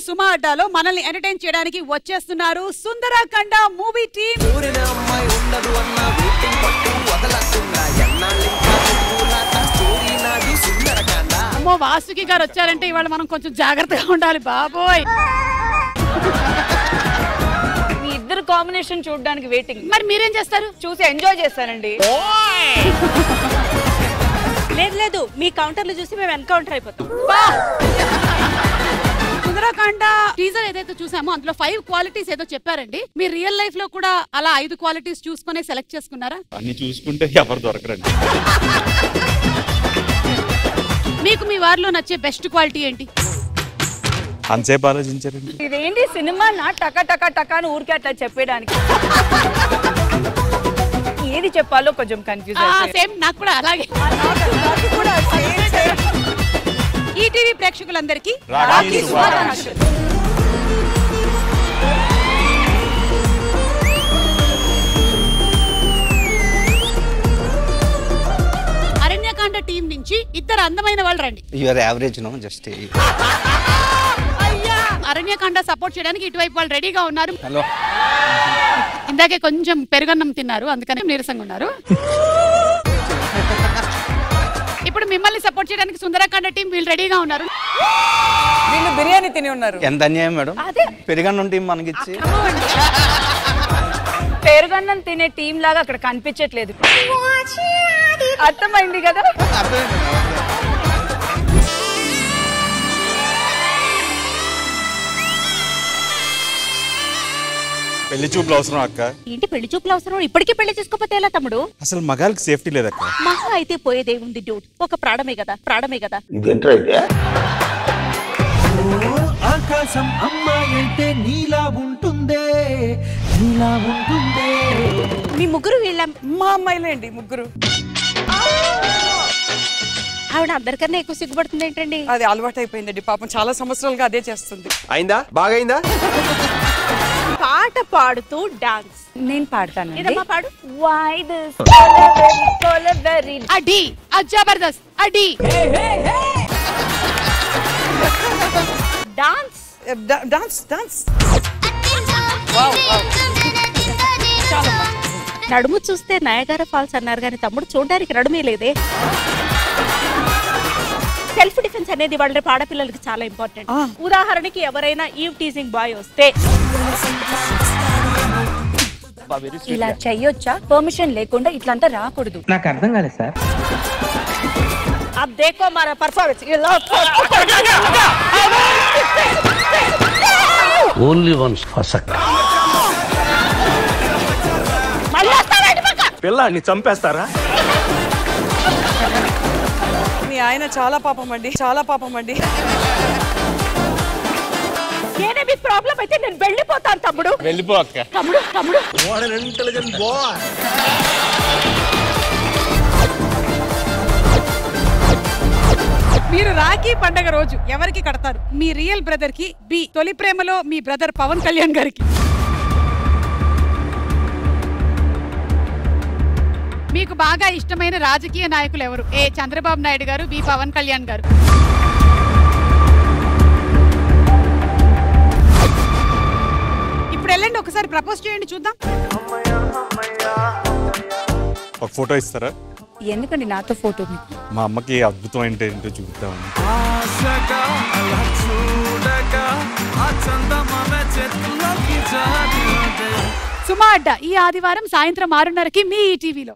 సుమా అడ్డాలో మనల్ని ఎంటర్టైన్ చేయడానికి వచ్చేస్తున్నారు సుందరకాండ మూవీ టీమ్. అమ్మో వాసుకి గారు వచ్చారంటే ఇవాళ మనం కొంచెం జాగ్రత్తగా ఉండాలి బాబోయ్. మీ ఇద్దరు కాంబినేషన్ చూడడానికి వెయిటింగ్. మరి మీరేం చేస్తారు? చూసి ఎంజాయ్ చేస్తానండి. లేదు లేదు, మీ కౌంటర్లు చూసి మేము ఎన్కౌంటర్ అయిపోతాం. సుందరకాండ టీజర్ ఏదైతే చూసామో అందులో 5 క్వాలిటీస్ ఏదో చెప్పారండి. మీ రియల్ లైఫ్ లో కూడా అలా 5 క్వాలిటీస్ చూసుకునే సెలెక్ట్ చేసుకున్నారా? అన్ని చూసుకుంటే ఎవరు దొరకరండి. మీకు మీ వారిలో నచ్చే బెస్ట్ క్వాలిటీ ఏంటి? అంతసేపు ఆలోచించారండి. ఇదేంటి సినిమా నా టకా టకా టకా అని ఊరికే అట్లా చెప్పేయడానికి ఏది చెప్పాలో కొంచెం కన్ఫ్యూజ్. సేమ్ నాకు కూడా అలాగే. ఈటీవీ ప్రేక్షకులందరికీ రాఖీ శుభాకాంక్షలు. అరణ్యకాండ టీం నుంచి ఇద్దరు అందమైన వాళ్ళు రండి. Your average no just. Aranyakanda support చేయడానికి ఇటువైపు వాళ్ళు రెడీగా ఉన్నారు. హలో. ఇందాకే కొంచెం పెరుగన్నం తిన్నారు, అందుకని నీరసంగా ఉన్నారు. ఇప్పుడు మిమ్మల్ని సపోర్ట్ చేయడానికి సుందరకాండ టీం వీళ్ళు రెడీగా ఉన్నారు. వీళ్ళు బిర్యానీ తిని ఉన్నారు. ఎంత అన్యాయం మేడం, పెరుగన్నం టీం మనకిచ్చి. పెరుగన్నం తినే టీం లాగా అక్కడ కనిపించట్లేదు. అర్థమైంది కదా? పెళ్లి చూపులు అవసరం అక్క. ఏంటి పెళ్లి చూపులు అవసరం? ఇప్పటికీ పెళ్లి చేసుకోకపోతే ఎలా తమ్ముడు? అసలు మగాళ్ళకి సేఫ్టీ లేదక్క. మహా అయితే పోయేదే ఉంది డ్యూట్. ఒక ప్రాణమే కదా, ప్రాణమే కదా. ఆకాశం అమ్మాయి అంటే నీలా ఉంటుందే, నీలా ఉంటుందే. మీ ముగ్గురు వీళ్ళ మా అమ్మాయిలేండి ముగ్గురు. ఆవిడ అందరికన్నా ఎక్కువ సిగ్గుపడుతుంది ఏంటండి? అది అలవాటు అయిపోయిందండి పాపం, చాలా సంవత్సరాలుగా అదే చేస్తుంది. అయిందా? బాగైందా? పాట పాడుతూ డాన్స్ నేను పాడతాను. ఏదమ్మా పాడు. అడి జబర్దస్త్ అడి డాన్స్ డాన్స్ డాన్స్. నడుము చూస్తే నయగార ఫాల్స్ అన్నారు కానీ తమ్ముడు చూడడానికి నడుమే లేదే. సెల్ఫ్ డిఫెన్స్ అనేది వాళ్ళ ఆడపిల్లలకి చాలా ఇంపార్టెంట్. ఉదాహరణకి ఎవరైనా ఈవ్ టీజింగ్ బాయ్ వస్తే ఇలా చెయ్యొచ్చా? పర్మిషన్ లేకుండా ఇట్లంతా రాకూడదు. నాకు అర్థం కాలేదు సార్. अब देखो हमारा परफॉर्मेंस. Only once ఫసక్. పిల్లాన్ని చంపేస్తారా? మీ ఆయన చాలా పాపం అండి, చాలా పాపం అండి. నేనే మీకు ప్రాబ్లం అయితే నేను వెళ్ళిపోతాను తమ్ముడు. వెళ్ళిపో అక్క. తమ్ముడు తమ్ముడు మీరు రాఖీ పండగ రోజు ఎవరికి కడతారు? మీ రియల్ బ్రదర్ కి, బి తొలి ప్రేమలో మీ బ్రదర్ పవన్ కళ్యాణ్ గారికి. మీకు బాగా ఇష్టమైన రాజకీయ నాయకులు ఎవరు? ఏ చంద్రబాబు నాయుడు గారు, బి పవన్ కళ్యాణ్ గారు. ఇప్పుడు వెళ్ళండి ఒకసారి ప్రపోజ్ చేయండి చూద్దాం. ఒక ఫోటో ఇస్తారా? ఎందుకండి నాతో ఫోటో? మీకు మా అమ్మకి అద్భుతం ఏంటో చూద్దామని. సుమా అడ్డా ఈ ఆదివారం సాయంత్రం 6:30కి మీ ఈటీవీలో.